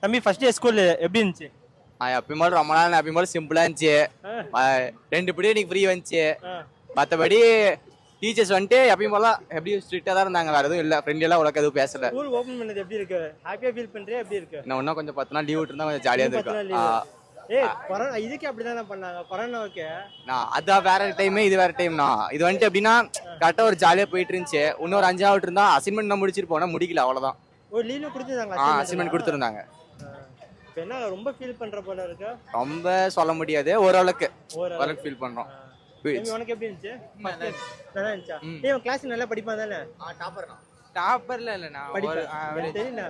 தம்பி first day school எப்படி இருந்துச்சு? எப்பயும் போல ரொம்ப நாள் எப்பயும் போல சிம்பிளா இருந்துச்சு. 2 பீரியட் இன்னைக்கு ஃப்ரீ வந்துச்சு. மற்றபடி டீச்சர்ஸ் வந்துட்டு எப்பயும் போல எப்படி ஸ்ட்ரிக்டா தான் இருந்தாங்க. வேற எதுவும் இல்ல. ஃப்ரெண்ட்லியெல்லாம் உனக்கு எதுவும் பேசல. ஸ்கூல் ஓபன் பண்ணது எப்படி இருக்கு? ஹாப்பியா ஃபீல் பண்றியா? எப்படி இருக்கு? நான் இன்னும் கொஞ்சம் 10 நாள் லீவ் விட்டுருந்தா கொஞ்சம் ஜாலியா இருந்திருக்கும். கொரோனா இதுக்கு அப்படிதானே பண்ணாங்க. கொரோனாவுக்கு அதான் வேற டைம், இது வேற டைம்னா. இது வந்துட்டு எப்படின்னா கரெக்டா ஒரு ஜாலியா போயிட்டு இருந்துச்சு. இன்னொரு 5 நாள் விட்டு இருந்தா அசைன்மெண்ட் நான் முடிச்சிட்டு போனா முடிக்கல, அவ்வளவுதான். ஒரு லீவ்ல கொடுத்துட்டாங்க. அசைன்மெண்ட் கொடுத்துருந்தாங்க. என்ன ரொம்ப ஃபீல் பண்ற போல இருக்கு? ரொம்ப சொல்ல முடியாது, ஓரளவுக்கு ஃபீல் பண்றோம். உனக்கு எப்படி இருந்துச்சு? நல்லா இருந்துச்சா? உன் கிளாஸ் நல்லா படிப்பான் தானே? டாப்பர்ல இல்ல தெரியல,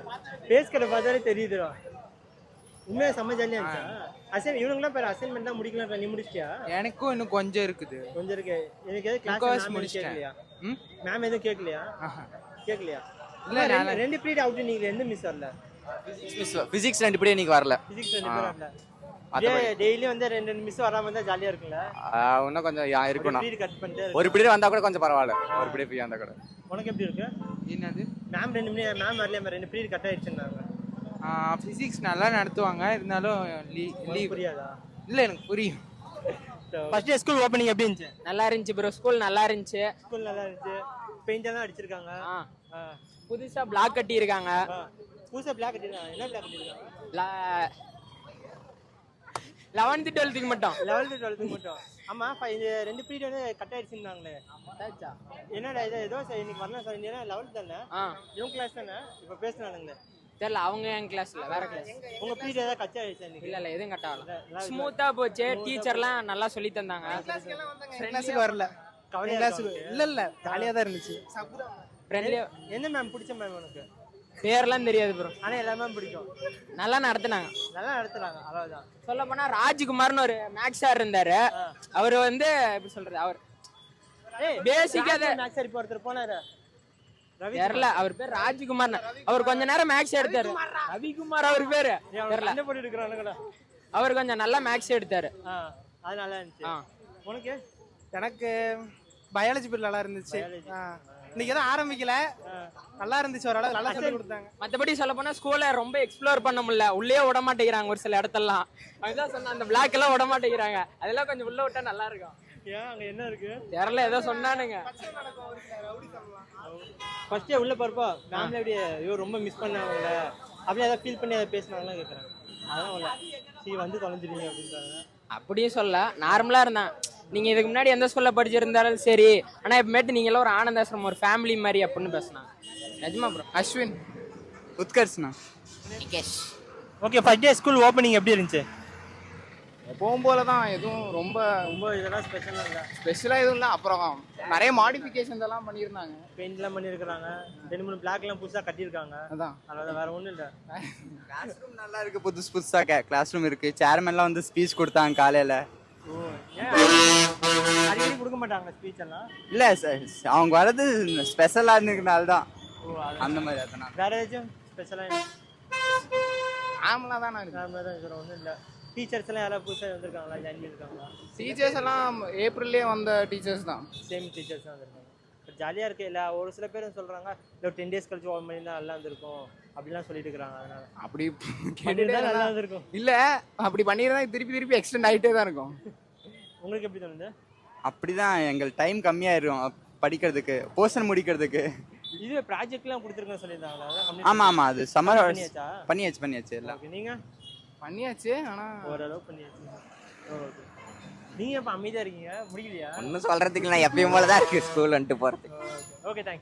பேஸ் கடை பார்த்தாலே தெரியுதுடா. உண்மையா செம்ம ஜாலியா இருந்துச்சா? இவனுங்களாம் பேர் அசைன்மெண்ட் தான் முடிக்கல, நீ முடிச்சிட்டியா? எனக்கும் இன்னும் கொஞ்சம் இருக்குது. கொஞ்சம் இருக்கு. எனக்கு எது கிளாஸ் முடிச்சிட்டியா? மேம் எதுவும் கேட்கலையா? கேட்கலையா? இல்ல 2 பீரியட் அவுட். நீங்க எந்த மிஸ் வரல? பிசிக்ஸ் 2 பீரியட் இன்னைக்கு வரல. பிசிக்ஸ் 2 பீரியட் வரல. டெய்லி வந்து 2 மிஸ் வராம இருந்தா ஜாலியா இருக்கும்ல. இன்னும் கொஞ்சம் இருக்கணும். பீரியட் கட் பண்ணிட்டு ஒரு பீரியட் வந்தா கூட கொஞ்சம் பரவாயில்ல. ஒரு பீரியட் ஃப்ரீயா இருந்தா கூட. உனக்கு எப்படி இருக்கு? என்னது மேம் 2 வரல, 2 பீரியட் கட் ஆயிடுச்சுன்னாங்க. பிசிக்ஸ் நல்லா நடத்துவாங்க, இருந்தாலும் லீவ் புரியாதா? இல்ல எனக்கு புரியும். ஃபர்ஸ்ட் டே ஸ்கூல் ஓபனிங் எப்படி இருந்துச்சு? நல்லா இருந்துச்சு ப்ரோ. ஸ்கூல் நல்லா இருந்துச்சு. ஸ்கூல் நல்லா இருந்துச்சு. பெயிண்ட் எல்லாம் அடிச்சிருக்காங்க. புதுசா பிளாக் கட்டி இருக்காங்க. புதுசா பிளாக் கட்டிருக்காங்க. என்ன பிளாக் கட்டிருக்காங்க? 11th 12th மட்டும். 11th 12th மட்டும். ஆமா, இந்த 2 பீரியட் வந்து கட் ஆயிடுச்சுன்னாங்களே. என்னடா இது? ஏதோ இன்னைக்கு வரல சார். நீங்க 11th தானே? இவங்க கிளாஸ் தானே? இப்ப பேசுனானுங்க. தெரியல, அவங்க என் கிளாஸ்ல வேற கிளாஸ். உங்க பீரியட் ஏதாவது கட் ஆயிடுச்சா இன்னைக்கு? இல்ல எதுவும் கட் ஆகல. ஸ்மூத்தா போச்சு. டீச்சர்லாம் நல்லா சொல்லி தந்தாங்க. கிளாஸுக்கு வரல. இல்ல ஜாலியா தான் இருந்துச்சு. என்ன மேம் பிடிச்ச மேம் உனக்கு? பேர்லாம் தெரியாது ப்ரோ, ஆனா எல்லாமே பிடிக்கும். நல்லா நடத்துனாங்க. நல்லா நடத்துறாங்க, அவ்வளவுதான். சொல்ல போனா ராஜ்குமார்னு ஒரு மேக்ஸ் சார் இருந்தாரு. அவரு வந்து எப்படி சொல்றது, அவர் பேசிக்கா மேக்ஸ் சார் இப்போ ஒருத்தர் போனாரு, தெரியல அவர் பேர் ராஜ்குமார். அவர் கொஞ்ச நேரம் மேக்ஸ் எடுத்தாரு. ரவிக்குமார் அவர் பேரு தெரியல. என்ன பண்ணிட்டு இருக்கானுங்கடா. அவர் கொஞ்சம் நல்லா மேக்ஸ் எடுத்தாரு. அது நல்லா இருந்துச்சு. உனக்கு? எனக்கு பயாலஜி பீரியட் நல்லா இருந்துச்சு. இன்னைக்கு எதுவும் ஆரம்பிக்கல, நல்லா இருந்துச்சு. ஓரளவு நல்லா சொல்லி கொடுத்தாங்க. மற்றபடி சொல்ல போனா ஸ்கூல்ல ரொம்ப எக்ஸ்ப்ளோர் பண்ண முடியல. உள்ளே விட மாட்டேங்கிறாங்க ஒரு சில இடத்தெல்லாம். அதுதான் சொன்ன, அந்த பிளாக் எல்லாம் விட மாட்டேங்கிறாங்க. அதெல்லாம் கொஞ்சம் உள்ள விட்டா நல்லா இருக்கும். ஏன் அங்க என்ன இருக்கு? தெரியல, ஏதோ சொன்னானுங்க. ஃபர்ஸ்ட் உள்ள போறப்போ மேம்ல எப்படி ஐயோ ரொம்ப மிஸ் பண்ணாங்கல்ல, அப்படியே ஏதாவது ஃபீல் பண்ணி அதை பேசினாங்களா கேட்குறாங்க. அதான் இல்லை, சரி வந்து தொலைஞ்சிருங்க அப்படின்றாங்க. அப்படியும் சொல்ல, நார்மலா இருந்தான். நீங்க இதுக்கு முன்னாடி எந்த ஸ்கூல்ல படிச்சிருந்தாலும் சரி, ஆனா இப்பமேட்டு நீங்க எல்லாம் ஒரு ஆனந்தாசிரமம், ஒரு ஃபேமிலி மாதிரி அப்படின்னு பேசினா. நிஜமா ப்ரோ. அஸ்வின், உத்கர்ஷ்னா, Nikesh. Okay, first day school opening எப்படி இருந்துச்சு? எப்பவும் போல தான். எதுவும் ரொம்ப இதெல்லாம் ஸ்பெஷலாக இல்லை. ஸ்பெஷலாக எதுவும் இல்லை. அப்புறம் நிறைய மாடிஃபிகேஷன்ஸ் எல்லாம் பண்ணியிருந்தாங்க. பெயிண்ட்லாம் பண்ணியிருக்கிறாங்க. 2-3 பிளாக்லாம் புதுசாக கட்டியிருக்காங்க. அதான், அதாவது வேற ஒன்றும் இல்லை. கிளாஸ் ரூம் நல்லா இருக்கு. புதுசா கிளாஸ் ரூம் இருக்கு. சேர்மேன்லாம் வந்து ஸ்பீச் கொடுத்தாங்க காலையில. அடிக்கடி கொடுக்க மாட்டாங்க ஸ்பீச் எல்லாம். இல்ல அவங்க வரது ஸ்பெஷலா இருந்ததுனால தான் அந்த மாதிரி. அதனால வேற ஏதாச்சும் ஸ்பெஷலாக நார்மலா தான் ஒன்றும் இல்லை. டீச்சர்ஸ் எல்லாம் யாராவது புதுசாக வந்திருக்காங்களா, ஜாயின் பண்ணியிருக்காங்களா? டீச்சர்ஸ் எல்லாம் ஏப்ரல்லே வந்த டீச்சர்ஸ் தான். சேம் டீச்சர்ஸ் தான் வந்திருக்காங்க. ஜாலியாக இருக்கு. இல்லை ஒரு சில பேர் சொல்கிறாங்க இல்லை ஒரு 10 days கழிச்சு ஓன் பண்ணி தான் நல்லா இருந்திருக்கும் அப்படிலாம் சொல்லிட்டு இருக்கிறாங்க. அதனால அப்படி கேட்டுதான் நல்லா இருந்திருக்கும். இல்லை, அப்படி பண்ணியிருந்தா திருப்பி எக்ஸ்டெண்ட் ஆகிட்டே தான் இருக்கும். உங்களுக்கு எப்படி தோணுது? அப்படிதான். எங்கள் டைம் கம்மியாயிரும் படிக்கிறதுக்கு, போர்ஷன் முடிக்கிறதுக்கு. இது ப்ராஜெக்ட்லாம் கொடுத்துருக்கேன்னு சொல்லியிருந்தாங்களா? ஆமா, அது சம்மர் பண்ணியாச்சு எல்லாம். நீங்க பண்ணியாச்சு, ஆனா ஓரளவு பண்ணியாச்சு. ஓகே, நீங்க இப்ப அமைதியா இருக்கீங்க, முடியலையா? ஒன்னும் சொல்றதுக்கு இல்லை, எப்பயும் போலதான் இருக்கு ஸ்கூல் வந்துட்டு போறதுக்கு. Okay, thanks.